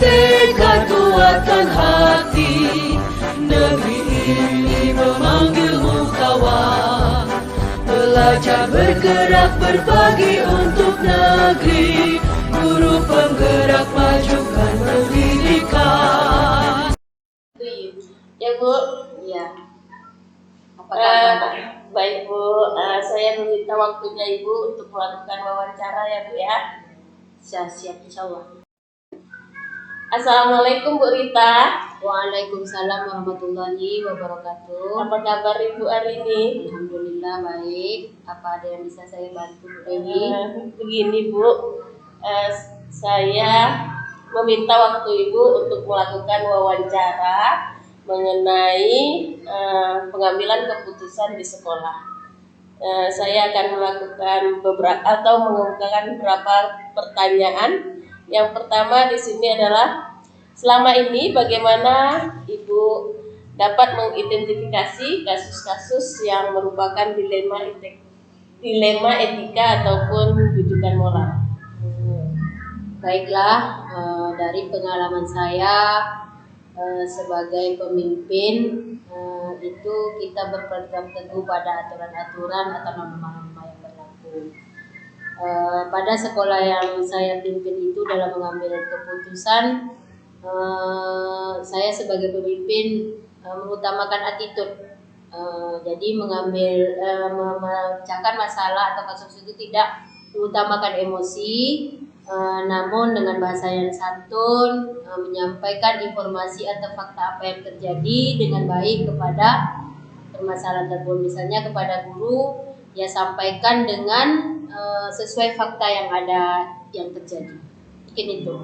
tekad kuatkan hati, negeri ini memanggilmu kawan. Belajar bergerak berbagi untuk negeri, guru penggerak majukan pendidikan. Ya Bu, Iya. Apa kabar? baik Bu, saya meminta waktunya Ibu untuk melakukan wawancara ya Bu ya. Siap, insya Allah. Assalamualaikum Bu Rita. Waalaikumsalam warahmatullahi wabarakatuh. Apa kabar Ibu hari ini? Alhamdulillah baik. Apa ada yang bisa saya bantu, Bu Dewi? Begini Bu, saya meminta waktu Ibu untuk melakukan wawancara mengenai pengambilan keputusan di sekolah. Saya akan melakukan mengemukakan beberapa pertanyaan. Yang pertama di sini adalah, selama ini bagaimana Ibu dapat mengidentifikasi kasus-kasus yang merupakan dilema etika ataupun rujukan moral? Baiklah, dari pengalaman saya sebagai pemimpin, itu kita berpegang teguh pada aturan-aturan atau norma-norma yang berlaku. Pada sekolah yang saya pimpin itu dalam mengambil keputusan, saya sebagai pemimpin mengutamakan attitude. Jadi memecahkan masalah atau kasus itu tidak mengutamakan emosi, namun dengan bahasa yang santun, menyampaikan informasi atau fakta apa yang terjadi dengan baik kepada permasalahan tersebut. Misalnya kepada guru, ya sampaikan dengan sesuai fakta yang ada yang terjadi. Mungkin itu.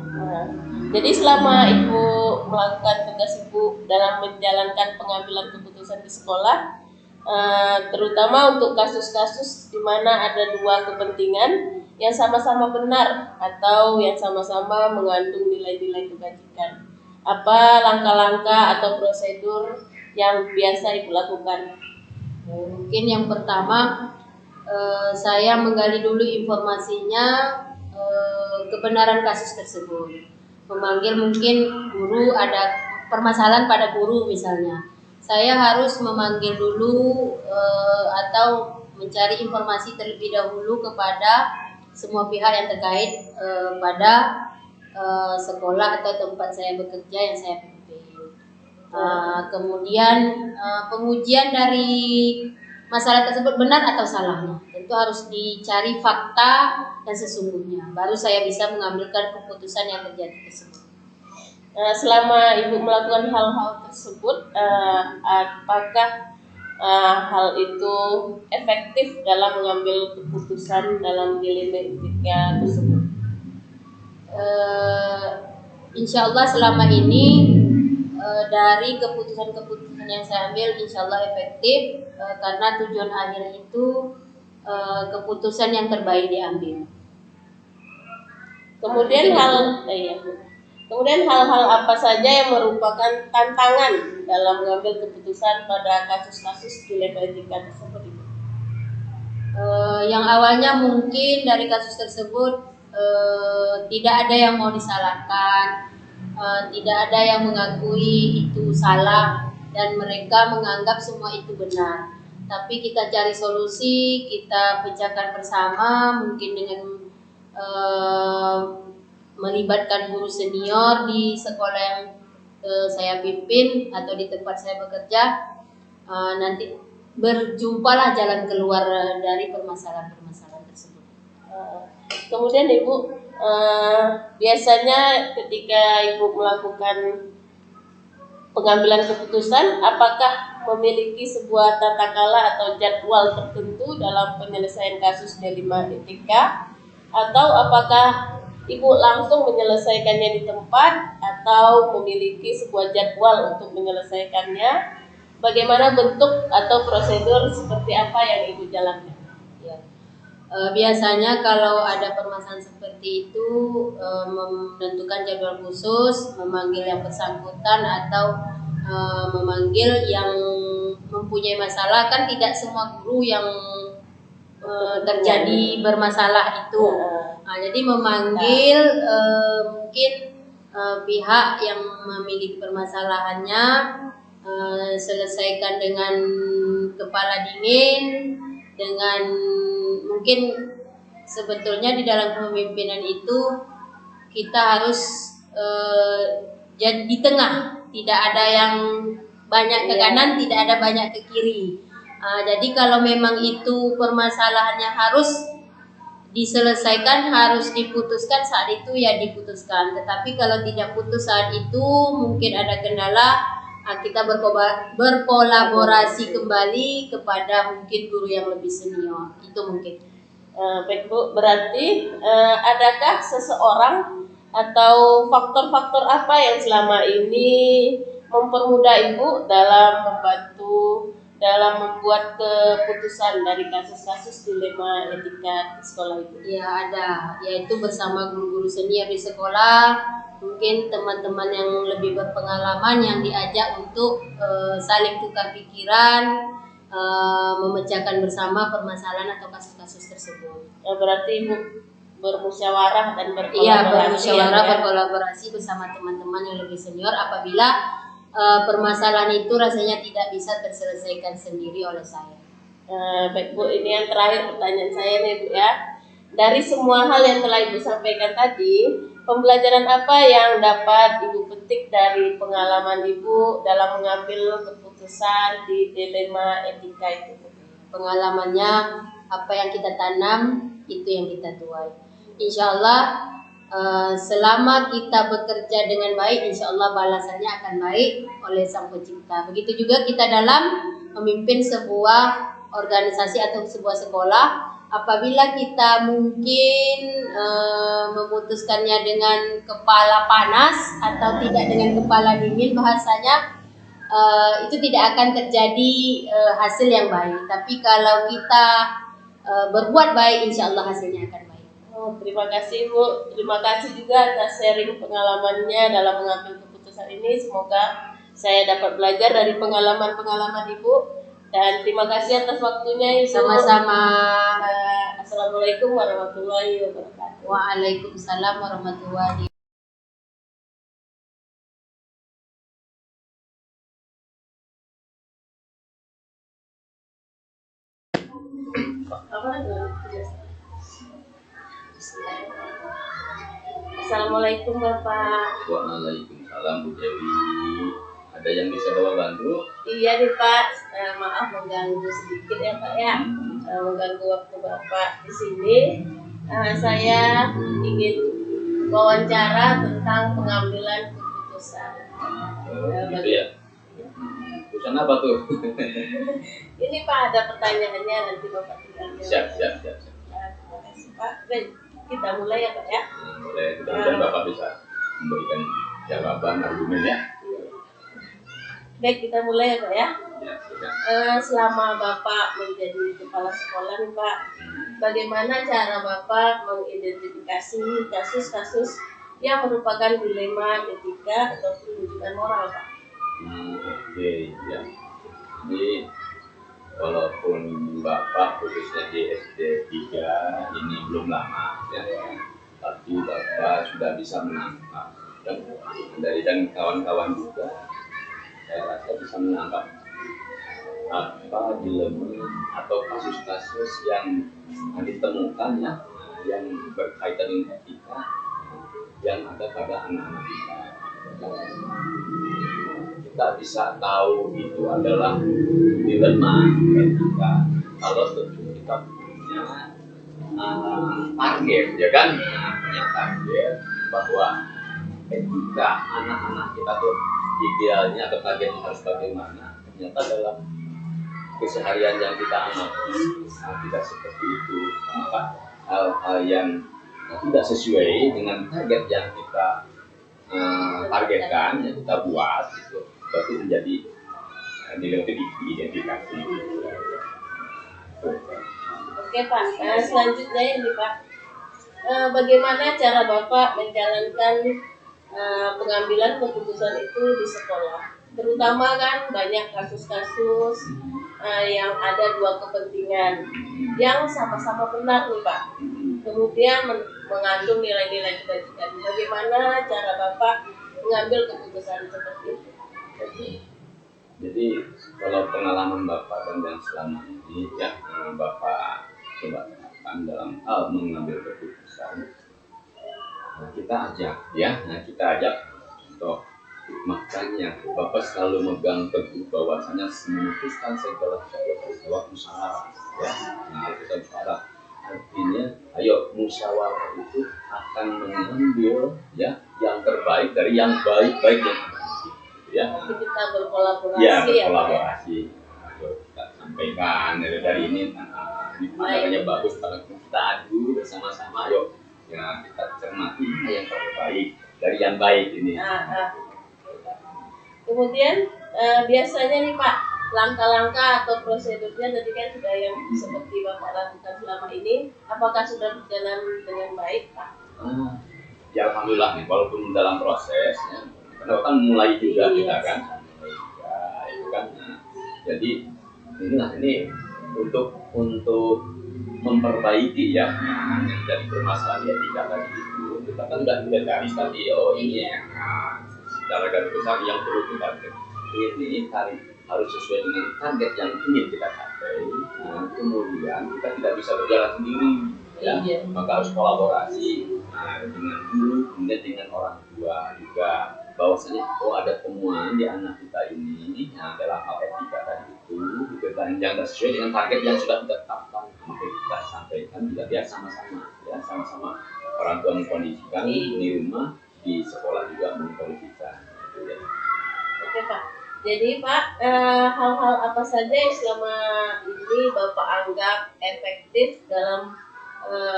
Jadi selama Ibu melakukan tugas Ibu dalam menjalankan pengambilan keputusan di sekolah, terutama untuk kasus-kasus di mana ada dua kepentingan yang sama-sama benar atau yang sama-sama mengandung nilai-nilai kebajikan, apa langkah-langkah atau prosedur yang biasa Ibu lakukan? Mungkin yang pertama, saya menggali dulu informasinya, kebenaran kasus tersebut. Memanggil mungkin guru, ada permasalahan pada guru misalnya. Saya harus memanggil dulu atau mencari informasi terlebih dahulu kepada semua pihak yang terkait pada sekolah atau tempat saya bekerja yang saya pimpin. Kemudian pengujian dari masalah tersebut benar atau salahnya, tentu harus dicari fakta yang sesungguhnya, baru saya bisa mengambilkan keputusan yang terjadi tersebut. Selama Ibu melakukan hal-hal tersebut, apakah hal itu efektif dalam mengambil keputusan dalam dilema etika tersebut? Insya Allah selama ini dari keputusan-keputusan yang saya ambil insya Allah efektif, karena tujuan akhir itu keputusan yang terbaik diambil. Kemudian hal-hal apa saja yang merupakan tantangan dalam mengambil keputusan pada kasus-kasus dilema etika tersebut? Yang awalnya mungkin dari kasus tersebut tidak ada yang mau disalahkan, tidak ada yang mengakui itu salah, dan mereka menganggap semua itu benar. Tapi kita cari solusi, kita pecahkan bersama, mungkin dengan melibatkan guru senior di sekolah yang saya pimpin atau di tempat saya bekerja. Nanti berjumpalah jalan keluar dari permasalahan-permasalahan tersebut. Kemudian Ibu, biasanya ketika Ibu melakukan pengambilan keputusan, apakah memiliki sebuah tata kala atau jadwal tertentu dalam penyelesaian kasus dilema etika, atau apakah Ibu langsung menyelesaikannya di tempat atau memiliki sebuah jadwal untuk menyelesaikannya? Bagaimana bentuk atau prosedur seperti apa yang Ibu jalankan? Ya. Biasanya kalau ada permasalahan seperti itu, menentukan jadwal khusus, memanggil yang bersangkutan atau memanggil yang mempunyai masalah. Kan tidak semua guru yang terjadi bermasalah itu. Jadi memanggil mungkin pihak yang memiliki permasalahannya selesaikan dengan kepala dingin, dengan mungkin sebetulnya di dalam kepemimpinan itu kita harus jadi di tengah, tidak ada yang banyak ke kanan, tidak ada banyak ke kiri. Jadi kalau memang itu permasalahannya harus diselesaikan, harus diputuskan saat itu ya diputuskan. Tetapi kalau tidak putus saat itu, mungkin ada kendala, kita berkolaborasi kembali kepada mungkin guru yang lebih senior. Itu mungkin. Baik Bu, berarti adakah seseorang atau faktor-faktor apa yang selama ini mempermudah Ibu dalam membantu dalam membuat keputusan dari kasus-kasus dilema etika di sekolah itu? Ya ada, yaitu bersama guru-guru senior di sekolah, mungkin teman-teman yang lebih berpengalaman yang diajak untuk saling tukar pikiran, memecahkan bersama permasalahan atau kasus-kasus tersebut. Berarti Ibu bermusyawarah dan berkolaborasi. Iya, bermusyawarah, berkolaborasi bersama teman-teman yang lebih senior apabila permasalahan itu rasanya tidak bisa terselesaikan sendiri oleh saya. Baik Bu, ini yang terakhir pertanyaan saya nih Bu ya. Dari semua hal yang telah Ibu sampaikan tadi, pembelajaran apa yang dapat Ibu petik dari pengalaman Ibu dalam mengambil keputusan di dilema etika itu? Pengalamannya, apa yang kita tanam, itu yang kita tuai. Insya Allah selama kita bekerja dengan baik, insya Allah balasannya akan baik oleh Sang Pencipta. Begitu juga kita dalam memimpin sebuah organisasi atau sebuah sekolah, apabila kita mungkin memutuskannya dengan kepala panas atau tidak dengan kepala dingin, bahasanya itu tidak akan terjadi hasil yang baik. Tapi kalau kita berbuat baik, insya Allah hasilnya akan baik. Terima kasih Bu, terima kasih juga atas sharing pengalamannya dalam mengambil keputusan ini. Semoga saya dapat belajar dari pengalaman-pengalaman Ibu, dan terima kasih atas waktunya Ibu. Sama-sama. Assalamualaikum warahmatullahi wabarakatuh. Waalaikumsalam warahmatullahi wabarakatuh. Assalamualaikum Bapak. Waalaikumsalam Bu Dewi. Ada yang bisa Bapak bantu? Iya nih Pak, maaf mengganggu sedikit ya Pak ya, mengganggu waktu Bapak di sini. Saya ingin wawancara tentang pengambilan keputusan. Gitu ya. Keputusan apa tuh? Ini Pak ada pertanyaannya, nanti Bapak tinggal jawab. Siap. Terima kasih Pak. Baik, kita mulai ya Pak ya. Boleh, mudah-mudahan Bapak bisa memberikan jawaban argumen ya. Baik, kita mulai ya Pak ya. Ya, sudah. Selama Bapak menjadi kepala sekolah nih Pak, bagaimana cara Bapak mengidentifikasi kasus-kasus yang merupakan dilema etika atau rujukan moral Pak? Oke, ya. Jadi walaupun Bapak khususnya di SD 3 ini belum lama ya, tapi Bapak sudah bisa menangkap dan kawan-kawan juga, saya rasa bisa menangkap apa dilema atau kasus-kasus yang ditemukan ya, yang berkaitan dengan etika yang ada pada anak-anak kita. Kita bisa tahu itu adalah dilema etika kalau tentu kita punya target, ya kan? Punya target bahwa etika anak-anak kita tuh idealnya atau targetnya harus bagaimana. Ternyata dalam keseharian yang kita alami tidak seperti itu, maka hal-hal yang tidak sesuai dengan target yang kita targetkan, yang kita buat itu berarti menjadi nilai identifikasi. Oke Pak, selanjutnya ini Pak, bagaimana cara Bapak menjalankan pengambilan keputusan itu di sekolah? Terutama kan banyak kasus-kasus yang ada dua kepentingan yang sama-sama benar nih Pak. Kemudian mengandung nilai-nilai kebajikan. Bagaimana cara Bapak mengambil keputusan seperti itu? Jadi kalau pengalaman Bapak dan yang selama ini ya Bapak coba terapkan dalam hal mengambil keputusan, kita ajak untuk makanya Bapak selalu megang teguh bahwasanya memutuskan segala sesuatu lewat musyawarah ya. Nah, kita musyawarah artinya ayo musyawarah itu akan mengambil ya yang terbaik dari yang baik-baik yang ada ya. Nanti kita berkolaborasi Ya, ya, Pak, ya? berkolaborasi. Ayo kita sampaikan dari ini namanya bagus, kalau kita adu bersama-sama, ayo ya kita cermati mana yang terbaik dari yang baik ini. Kemudian biasanya nih Pak, langkah-langkah atau prosedurnya tadi kan sudah yang seperti Bapak lakukan selama ini, apakah sudah berjalan dengan baik Pak? Ya alhamdulillah nih, walaupun dalam proses ya, karena kan mulai juga kita kan, mulai juga itu kan. Nah, jadi ini untuk memperbaiki ya yang jadi permasalahan etika tadi itu, kita kan sudah garis tadi ini ya. Secara garis besar yang perlu kita ini harus sesuai dengan target yang ingin kita capai. Nah, kemudian kita tidak bisa berjalan sendiri ya, maka harus kolaborasi dengan guru, kemudian dengan orang tua juga, bahwasanya ada temuan di anak kita ini dalam hal etika tadi itu yang tidak sesuai dengan target yang sudah kita tetapkan, maka kita sampaikan juga biar sama-sama orang tua mengkondisikan di rumah, di sekolah juga mengkondisikan gitu ya. Oke Pak, jadi Pak, hal-hal apa saja yang selama ini Bapak anggap efektif dalam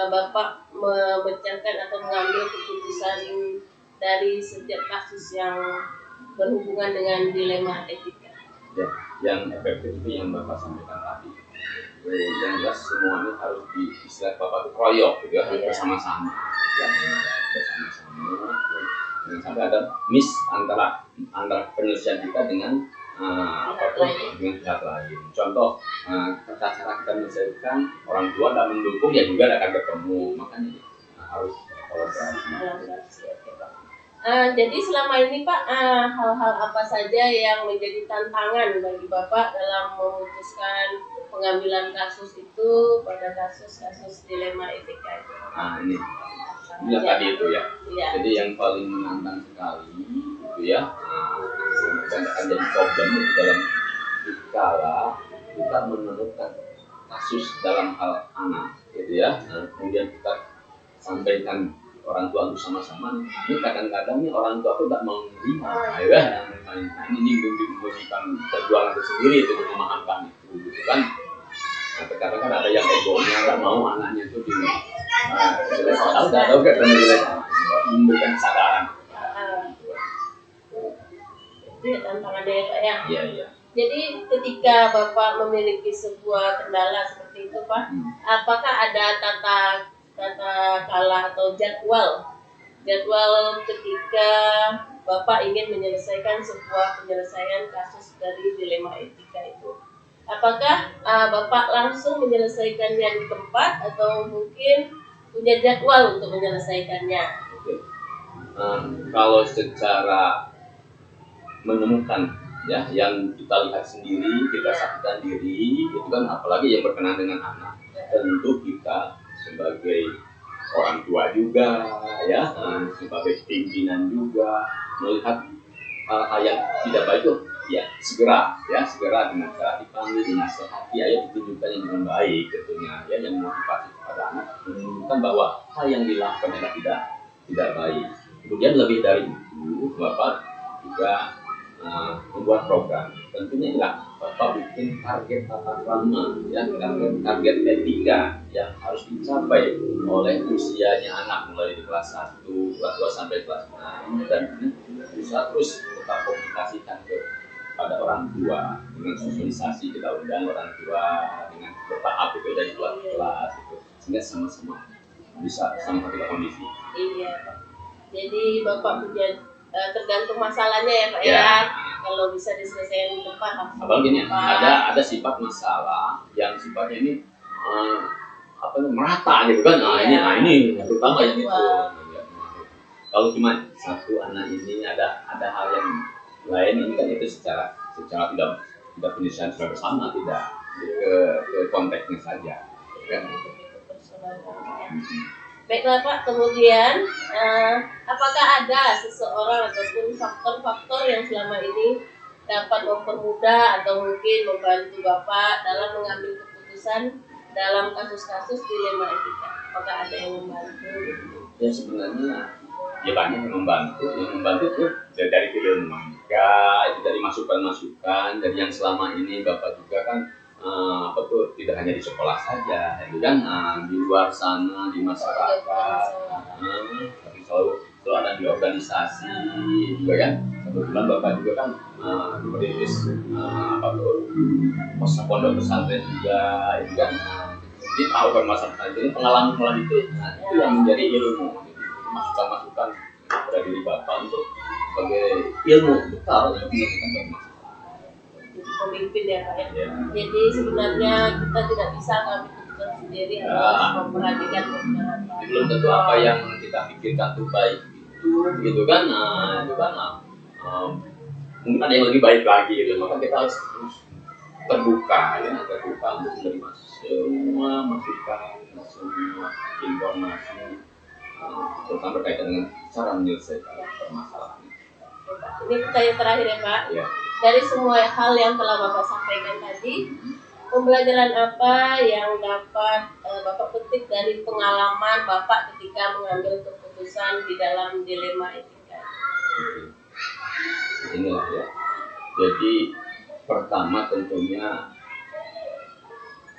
Bapak memecahkan atau mengambil keputusan dari setiap kasus yang berhubungan dengan dilema etika? Ya, yang efektif itu yang Bapak sampaikan tadi. Yang jelas semuanya harus istilah Bapak itu kroyok gitu ya, harus bersama-sama. Bersama-sama. Jangan sampai ada miss antara penyelesaian kita dengan dengan pihak lain. Contoh, cara kita menyelesaikan orang tua tidak mendukung ya juga akan ketemu, makanya harus kolaborasi. Jadi selama ini Pak, hal-hal apa saja yang menjadi tantangan bagi Bapak dalam memutuskan pengambilan kasus itu pada kasus-kasus dilema etika itu? Ini tadi itu ya. Jadi yang paling menantang sekali itu ya, dan akan jadi problem itu dalam dikala kita menemukan kasus dalam hal anak, gitu ya. Kemudian kita sampaikan orang tua bersama-sama. Ini kadang-kadang nih orang tua itu tidak mau menerima, ya. Ini memberikan perjuangan tersendiri itu memahamkan itu, gitu kan. Nah, terkadang kan ada yang egonya nggak mau anaknya itu tahu kan memberikan kesadaran. Itu ya tantangannya ya Pak ya. Iya. Jadi ketika Bapak memiliki sebuah kendala seperti itu Pak, apakah ada tata kala atau jadwal ketika Bapak ingin menyelesaikan sebuah penyelesaian kasus dari dilema etika itu? Apakah Bapak langsung menyelesaikannya di tempat atau mungkin punya jadwal untuk menyelesaikannya? Oke. Kalau secara menemukan ya yang kita lihat sendiri, kita saksikan diri, itu kan apalagi yang berkenaan dengan anak, tentu kita sebagai orang tua juga ya, sebagai pimpinan juga melihat hal-hal yang tidak baik itu ya segera dengan cara dipanggil, dinasehati, ayo ditunjukkan yang dengan baik tentunya ya, yang motivasi kepada anak menunjukkan bahwa hal yang dilakukan adalah tidak baik. Kemudian lebih dari itu Bapak juga membuat program, tentunya enggak Bapak bikin target tata krama ya, target etika yang harus dicapai oleh usianya anak mulai di kelas 1, kelas 2 sampai kelas 6, dan bisa terus kita komunikasikan kepada orang tua dengan sosialisasi, kita undang orang tua dengan bertahap itu dari kelas itu, sehingga sama-sama bisa sama satu kondisi. Iya, jadi Bapak punya tergantung masalahnya ya Pak ya. Kalau bisa diselesaikan di tempat. Apalagi ini ada sifat masalah yang sifatnya ini apa merata gitu kan. Nah ini terutama yang itu. Kalau cuma satu anak ini ada hal yang lain ini kan itu secara tidak penyelesaian secara bersama, tidak ke konteksnya saja kan. Baiklah Pak, kemudian apakah ada seseorang ataupun faktor-faktor yang selama ini dapat mempermudah atau mungkin membantu Bapak dalam mengambil keputusan dalam kasus-kasus dilema etika? Apakah ada yang membantu? Ya sebenarnya ya banyak yang membantu tuh dari keilmuan juga, itu dari masukan-masukan dari yang selama ini Bapak juga kan tidak hanya di sekolah saja, itu kan di luar sana di masyarakat, tapi selalu ada di organisasi juga kan. Kebetulan Bapak juga kan merintis pondok pesantren juga, itu kan. Jadi tahu permasalahan ini, pengalaman itu yang menjadi ilmu, masukan-masukan dari diri Bapak untuk sebagai ilmu bekal yang menyelesaikan masalah. Pemimpin ya Pak ya. Jadi sebenarnya kita tidak bisa mengambil keputusan sendiri, harus memperhatikan kebenaran. Belum tentu apa yang kita pikirkan itu baik gitu kan. Itu kan mungkin ada yang lebih baik lagi gitu. Maka kita harus terbuka untuk menerima semua masukan, semua informasi, terutama berkaitan dengan cara menyelesaikan permasalahan. Ini pertanyaan terakhir ya Pak. Ya. Dari semua hal yang telah Bapak sampaikan tadi, pembelajaran apa yang dapat Bapak petik dari pengalaman Bapak ketika mengambil keputusan di dalam dilema etika? Inilah ya. Jadi pertama tentunya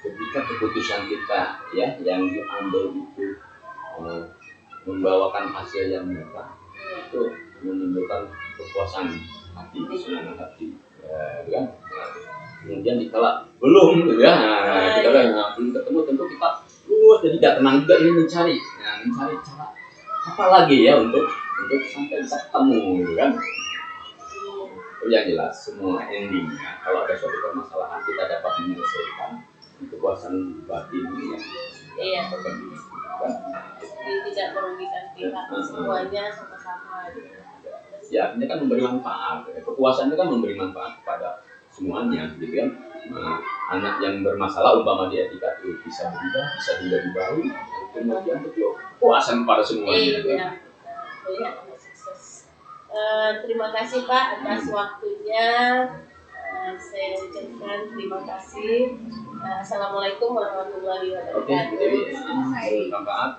ketika keputusan kita ya yang diambil itu membawakan hasil yang nyata, itu menimbulkan kepuasan hati, kesenangan hati, ya, kan? Kemudian dikala belum, gitu ya, kita belum ketemu, tentu kita jadi tidak tenang juga, ini mencari cara apa lagi ya untuk sampai bisa ketemu, gitu kan? Yang jelas semua endingnya kalau ada suatu permasalahan kita dapat menyelesaikan kepuasan batin Iya. kan? Jadi tidak merugikan pihak, semuanya sama-sama. Ya artinya kan memberi manfaat, kepuasan itu kan memberi manfaat kepada semuanya, gitu kan. Anak yang bermasalah umpama di etika itu bisa berubah, bisa menjadi baik, kemudian betul kepuasan pada semuanya. Iya, melihat sukses. Terima kasih Pak atas waktunya. Saya ucapkan terima kasih. Assalamualaikum warahmatullahi wabarakatuh. Oke, jadi bermanfaat.